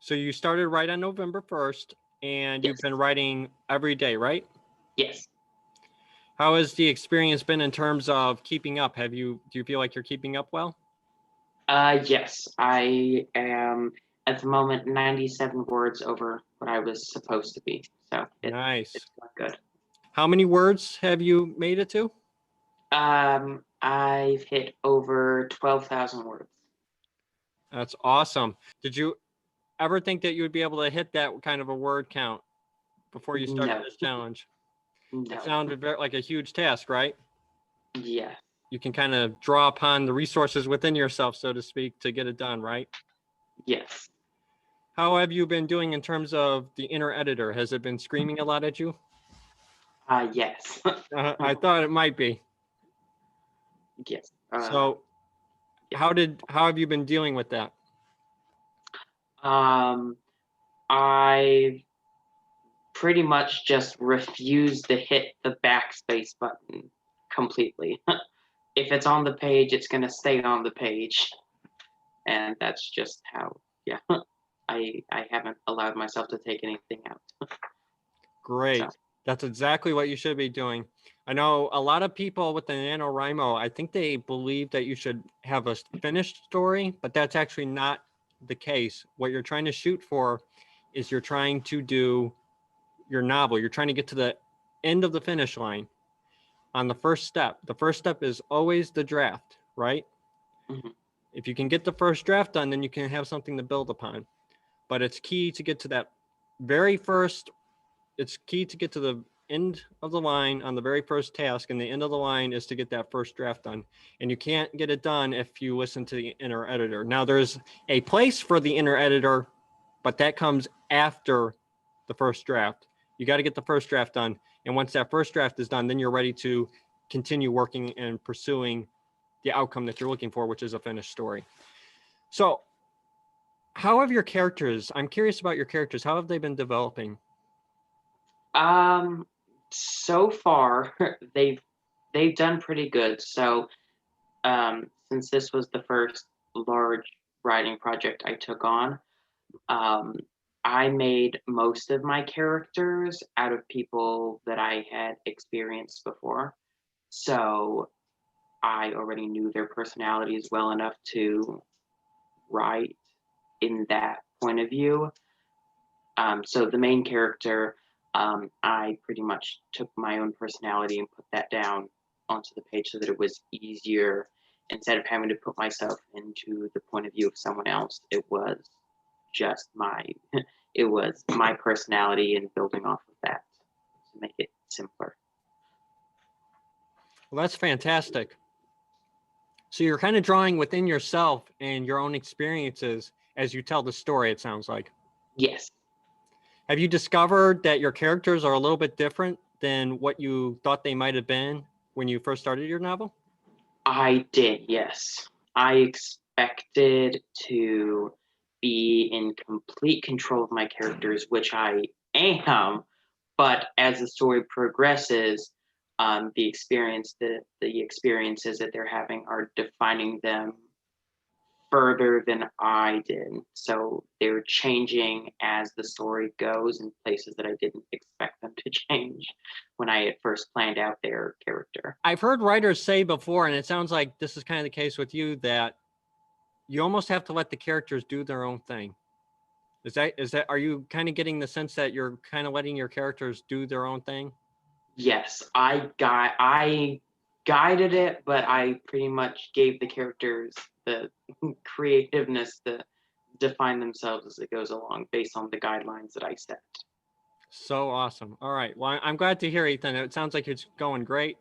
So you started right on November 1st, and Yes. you've been writing every day, right? Yes. How has the experience been in terms of keeping up? Do you feel like you're keeping up well? Yes, I am at the moment 97 words over what I was supposed to be. So Nice. it's not good. How many words have you made it to? I've hit over 12,000 words. That's awesome. Did you ever think that you would be able to hit that kind of a word count before you started No, this challenge? It no. sounded like a huge task, right? Yeah. You can kind of draw upon the resources within yourself, so to speak, to get it done, right? Yes. How have you been doing in terms of the inner editor? Has it been screaming a lot at you? Yes. I thought it might be. Yes. So Yeah. how have you been dealing with that? I pretty much just refuse to hit the backspace button completely. If it's on the page, it's going to stay on the page. And that's just how, yeah, I haven't allowed myself to take anything out. Great. So, That's exactly what you should be doing. I know a lot of people with the NaNoWriMo, I think they believe that you should have a finished story, but that's actually not the case. What you're trying to shoot for is you're trying to do your novel. You're trying to get to the end of the finish line on the first step. The first step is always the draft, right? mhm. If you can get the first draft done, then you can have something to build upon. But it's key to get to that very first, it's key to get to the end of the line on the very first task, and the end of the line is to get that first draft done. And you can't get it done if you listen to the inner editor. Now, there's a place for the inner editor, but that comes after the first draft. You got to get the first draft done. And once that first draft is done, then you're ready to continue working and pursuing the outcome that you're looking for, which is a finished story. So how have your characters, I'm curious about your characters, how have they been developing? So far they've done pretty good. So, since this was the first large writing project I took on, um, I made most of my characters out of people that I had experienced before. So I already knew their personalities well enough to write in that point of view. So the main character, I pretty much took my own personality and put that down onto the page so that it was easier. Instead of having to put myself into the point of view of someone else, it was just it was my personality and building off of that to make it simpler. Well, that's fantastic. So you're kind of drawing within yourself and your own experiences as you tell the story, it sounds like. Yes, Have you discovered that your characters are a little bit different than what you thought they might have been when you first started your novel? I did. Yes, I expected to be in complete control of my characters, which I am. But as the story progresses, the experiences that they're having are defining them further than I did. So they're changing as the story goes in places that I didn't expect them to change when I had first planned out their character. I've heard writers say before, and it sounds like this is kind of the case with you, that you almost have to let the characters do their own thing. Are you kind of getting the sense that you're kind of letting your characters do their own thing? Yes, I guided it, but I pretty much gave the characters the creativeness to define themselves as it goes along based on the guidelines that I set. So awesome. All right. Well, I'm glad to hear, Ethan. It sounds like it's going great.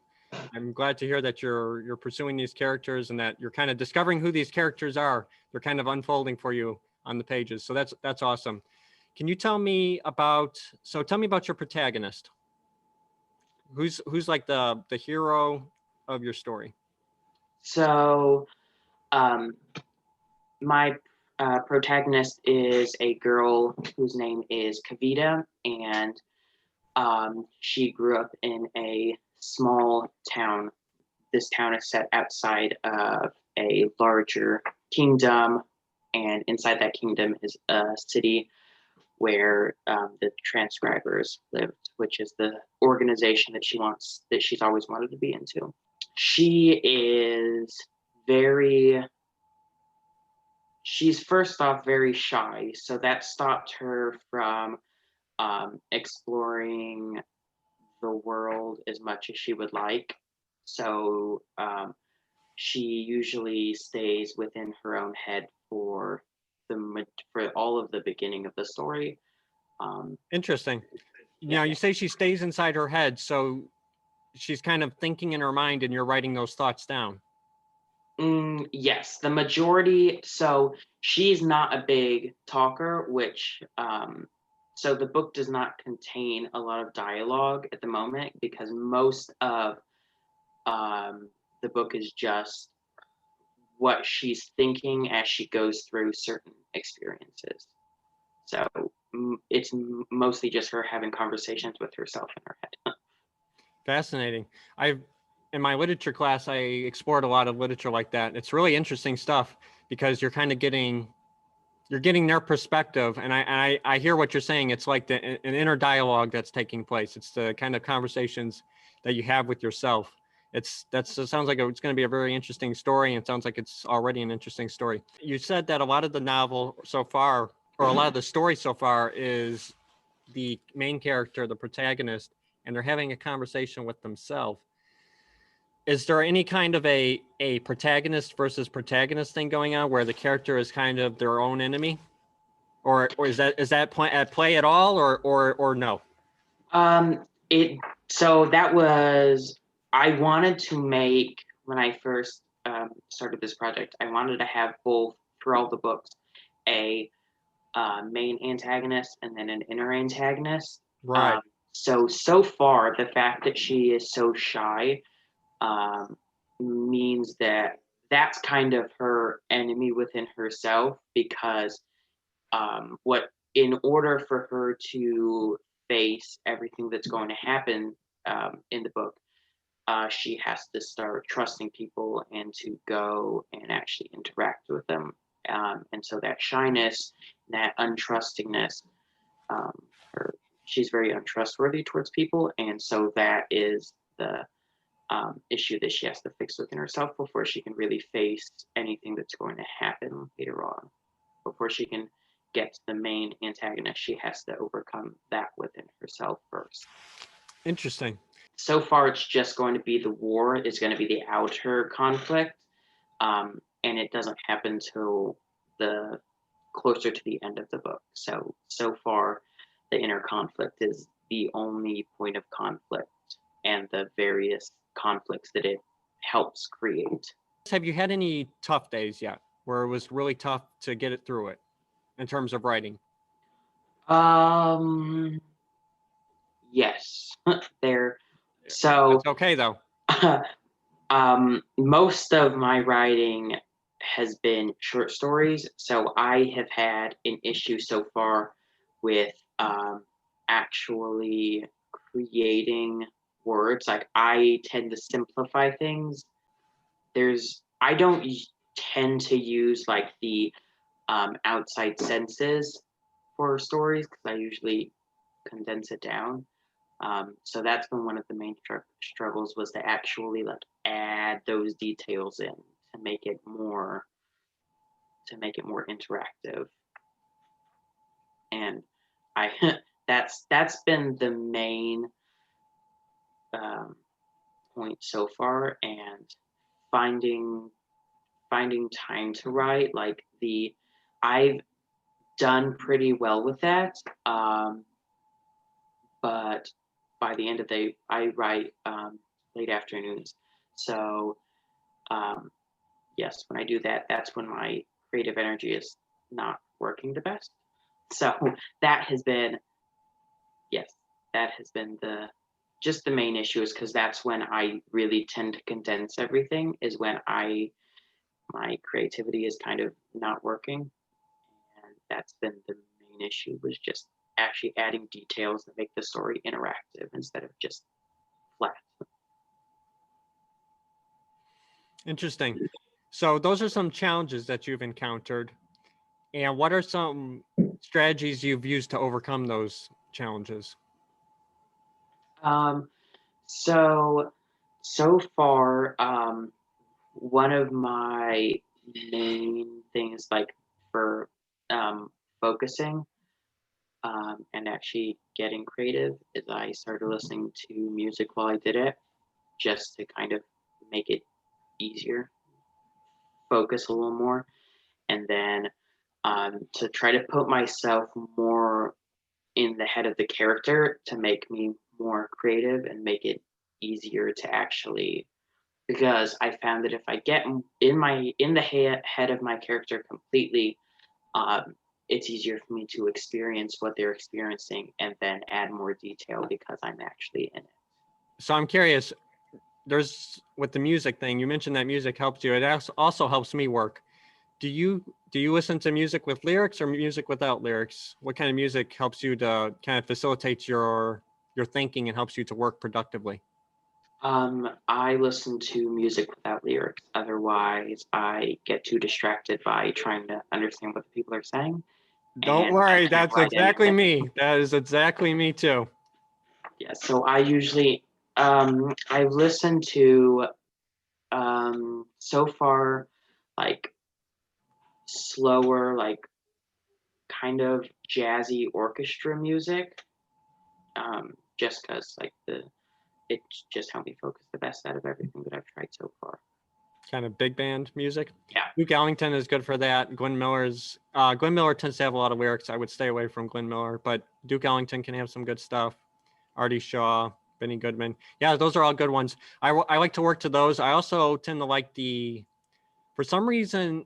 I'm glad to hear that you're pursuing these characters and that you're kind of discovering who these characters are. They're kind of unfolding for you on the pages. So that's awesome. Can you tell me about your protagonist? Who's like the hero of your story? So, um, my protagonist is a girl whose name is Kavita, and she grew up in a small town. This town is set outside of a larger kingdom and inside that kingdom is a city where the transcribers lived, which is the organization that she's always wanted to be into. She is she's first off very shy, so that stopped her from exploring the world as much as she would like. So she usually stays within her own head for all of the beginning of the story. Interesting. Yeah. Now you say she stays inside her head, so she's kind of thinking in her mind and you're writing those thoughts down. Yes, the majority. So she's not a big talker, which so the book does not contain a lot of dialogue at the moment because most of the book is just what she's thinking as she goes through certain experiences. So it's mostly just her having conversations with herself in her head. Fascinating. In my literature class, I explored a lot of literature like that. It's really interesting stuff because you're kind of getting their perspective, and I hear what you're saying. It's like an inner dialogue that's taking place. It's the kind of conversations that you have with yourself. It sounds like it's going to be a very interesting story, and it sounds like it's already an interesting story. You said that a lot of the novel so far, or a lot of the story so far, is the main character, the protagonist, and they're having a conversation with themselves. Is there any kind of a protagonist versus protagonist thing going on where the character is kind of their own enemy, or is that at play at all, or no? It so that was I wanted to make when I first started this project. I wanted to have both for all the books a main antagonist and then an inner antagonist. Right. So far, the fact that she is so shy means that that's kind of her enemy within herself because what in order for her to face everything that's going to happen in the book, she has to start trusting people and to go and actually interact with them. And so that shyness, that untrustingness, um, her, she's very untrustworthy towards people. And so that is the issue that she has to fix within herself before she can really face anything that's going to happen later on. Before she can get to the main antagonist, she has to overcome that within herself first. Interesting. So far, it's just going to be the war is going to be the outer conflict, and it doesn't happen till the closer to the end of the book. So far, the inner conflict is the only point of conflict, and the various conflicts that it helps create. Have you had any tough days yet, where it was really tough to get it through it, in terms of writing? Yes, there. So, That's okay though. most of my writing has been short stories, so I have had an issue so far with actually creating words. Like I tend to simplify things. I don't tend to use like the outside senses for stories because I usually condense it down. So that's been one of the main struggles was to actually like add those details in to make it more interactive. And I that's been the main point so far. And finding time to write I've done pretty well with that. But by the end of the day, I write late afternoons. So yes, when I do that, that's when my creative energy is not working the best. So that has been yes, that has been the main issue is because that's when I really tend to condense everything is when my creativity is kind of not working, and that's been the main issue was just actually adding details that make the story interactive instead of just flat. Interesting. So those are some challenges that you've encountered. And what are some strategies you've used to overcome those challenges? Um, so so far, one of my main things, like for focusing and actually getting creative, is I started listening to music while I did it, just to kind of make it easier, focus a little more, and then to try to put myself more in the head of the character to make me more creative and make it easier to actually, because I found that if I get in the head of my character completely, um, it's easier for me to experience what they're experiencing and then add more detail because I'm actually in it. So I'm curious, there's with the music thing, you mentioned that music helps you. It also helps me work. Do you listen to music with lyrics or music without lyrics? What kind of music helps you to kind of facilitate your thinking and helps you to work productively? I listen to music without lyrics. Otherwise, I get too distracted by trying to understand what the people are saying, Don't and I worry, can't that's write exactly anything. me. That is exactly me too. Yeah, so I usually I listen to so far like slower, like kind of jazzy orchestra music. Just because like it just helped me focus the best out of everything that I've tried so far. Kind of big band music. Yeah. Duke Ellington is good for that. Glenn Miller tends to have a lot of lyrics. I would stay away from Glenn Miller, but Duke Ellington can have some good stuff. Artie Shaw, Benny Goodman. Yeah, those are all good ones. I like to work to those. I also tend to like for some reason,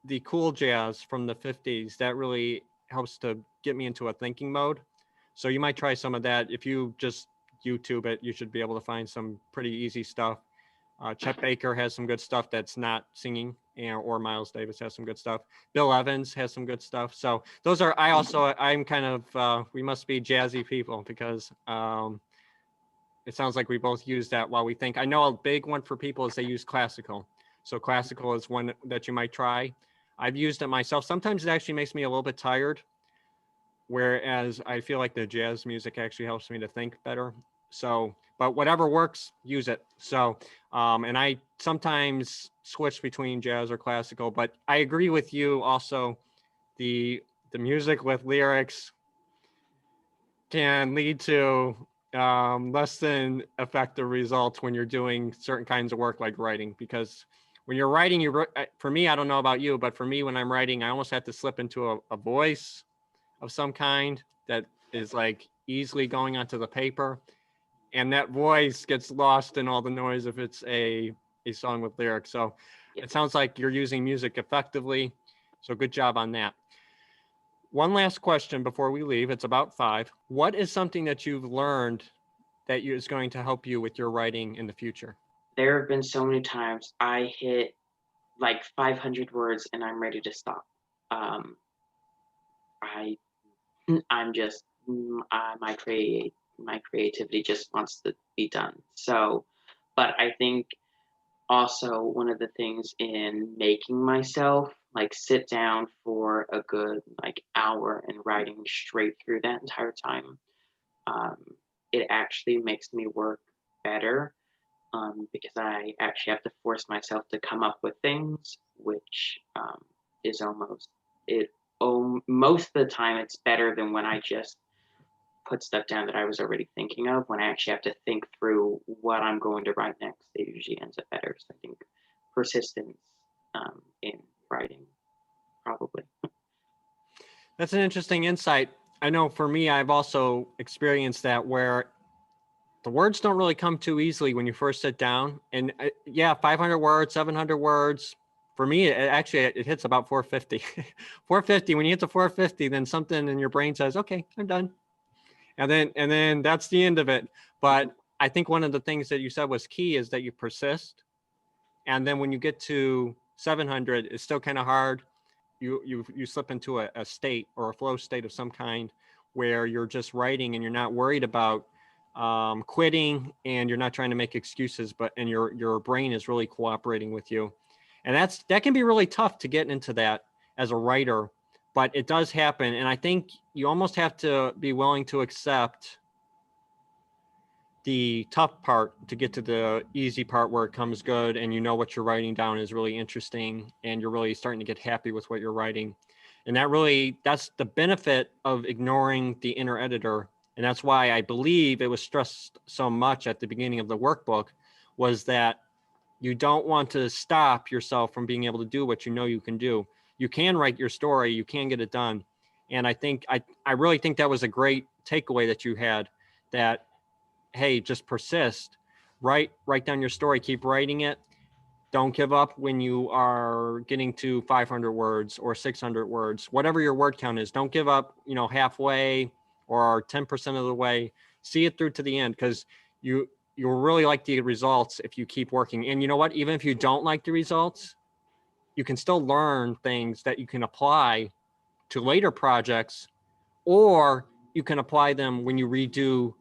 the cool jazz from the 50s. That really helps to get me into a thinking mode. So you might try some of that. If you just YouTube it, you should be able to find some pretty easy stuff. Chet Baker has some good stuff that's not singing, or Miles Davis has some good stuff. Bill Evans has some good stuff. So those are, I'm kind of, we must be jazzy people because it sounds like we both use that while we think. I know a big one for people is they use classical. So classical is one that you might try. I've used it myself. Sometimes it actually makes me a little bit tired, whereas I feel like the jazz music actually helps me to think better. So, but whatever works, use it. So, and I sometimes switch between jazz or classical, but I agree with you also. The music with lyrics can lead to less than effective results when you're doing certain kinds of work like writing, because when you're writing, for me, I don't know about you, but for me, when I'm writing, I almost have to slip into a voice of some kind that is like easily going onto the paper, and that voice gets lost in all the noise if it's a song with lyrics. So Yeah. it sounds like you're using music effectively, so good job on that. One last question before we leave. It's about 5. What is something that you've learned that is going to help you with your writing in the future? There have been so many times I hit like 500 words and I'm ready to stop. Um, I I'm just my creativity just wants to be done. So, but I think also one of the things in making myself like sit down for a good like hour and writing straight through that entire time, um, it actually makes me work better, because I actually have to force myself to come up with things, which is almost it. Most of the time, it's better than when I just put stuff down that I was already thinking of. When I actually have to think through what I'm going to write next, it usually ends up better. So I think persistence in writing, probably. That's an interesting insight. I know for me, I've also experienced that where the words don't really come too easily when you first sit down. And yeah, 500 words, 700 words. For me, it hits about 450. 450. When you hit to 450, then something in your brain says, "Okay, I'm done," and then that's the end of it. But I think one of the things that you said was key is that you persist. And then when you get to 700, it's still kind of hard. You slip into a state or a flow state of some kind where you're just writing and you're not worried about quitting, and you're not trying to make excuses, and your brain is really cooperating with you. And that can be really tough to get into that as a writer, but it does happen. And I think you almost have to be willing to accept the tough part to get to the easy part where it comes good and you know what you're writing down is really interesting and you're really starting to get happy with what you're writing. And that's the benefit of ignoring the inner editor. And that's why I believe it was stressed so much at the beginning of the workbook, was that you don't want to stop yourself from being able to do what you know you can do. You can write your story, you can get it done. And I really think that was a great takeaway that you had, that, hey, just persist, write down your story, keep writing it. Don't give up when you are getting to 500 words or 600 words, whatever your word count is. Don't give up, halfway or 10% of the way. See it through to the end, because you'll really like the results if you keep working. And you know what? Even if you don't like the results, you can still learn things that you can apply to later projects, or you can apply them when you redo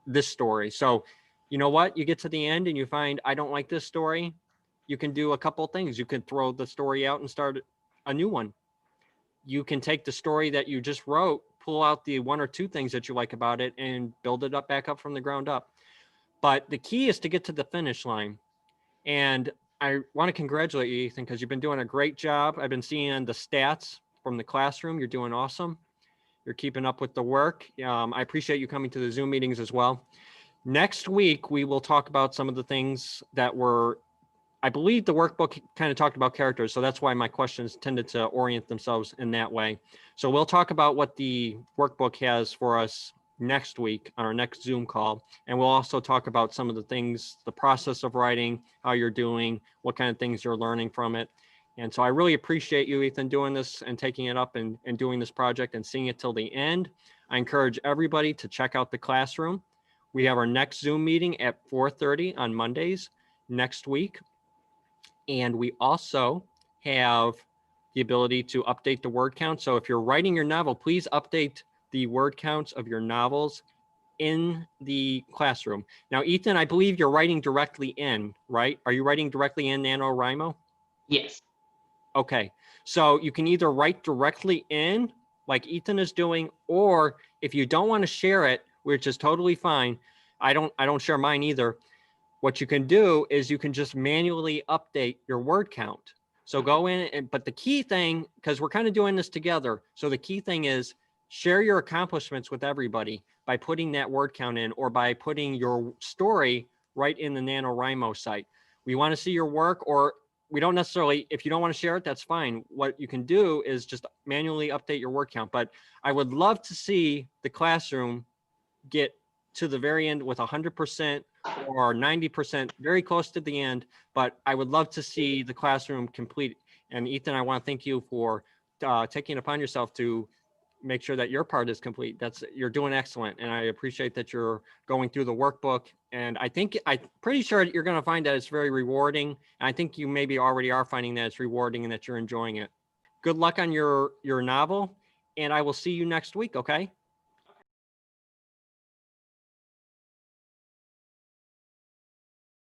this story. So you know what? You get to the end and you find, I don't like this story. You can do a couple of things. You can throw the story out and start a new one. You can take the story that you just wrote, pull out the one or two things that you like about it, and build it back up from the ground up. But the key is to get to the finish line. And I want to congratulate you, Ethan, because you've been doing a great job. I've been seeing the stats from the classroom. You're doing awesome. You're keeping up with the work. I appreciate you coming to the Zoom meetings as well. Next week, we will talk about some of the things that were, I believe the workbook kind of talked about characters, so that's why my questions tended to orient themselves in that way. So we'll talk about what the workbook has for us next week on our next Zoom call. And we'll also talk about some of the things, the process of writing, how you're doing, what kind of things you're learning from it. And so I really appreciate you, Ethan, doing this and taking it up and doing this project and seeing it till the end. I encourage everybody to check out the classroom. We have our next Zoom meeting at 4:30 on Mondays next week. And we also have the ability to update the word count. So if you're writing your novel, please update the word counts of your novels in the classroom. Now, Ethan, I believe you're writing directly in, right? Are you writing directly in NaNoWriMo? Yes. Okay, so you can either write directly in, like Ethan is doing, or if you don't want to share it, which is totally fine. I don't share mine either. What you can do is you can just manually update your word count. So go in, but the key thing, because we're kind of doing this together, so the key thing is share your accomplishments with everybody by putting that word count in, or by putting your story right in the NaNoWriMo site. We want to see your work, or we don't necessarily, if you don't want to share it, that's fine. What you can do is just manually update your word count. But I would love to see the classroom get to the very end with 100% or 90%, very close to the end. But I would love to see the classroom complete. And Ethan, I want to thank you for taking it upon yourself to make sure that your part is complete. You're doing excellent. And I appreciate that you're going through the workbook. And I'm pretty sure you're going to find that it's very rewarding. And I think you maybe already are finding that it's rewarding and that you're enjoying it. Good luck on your novel. And I will see you next week. Okay.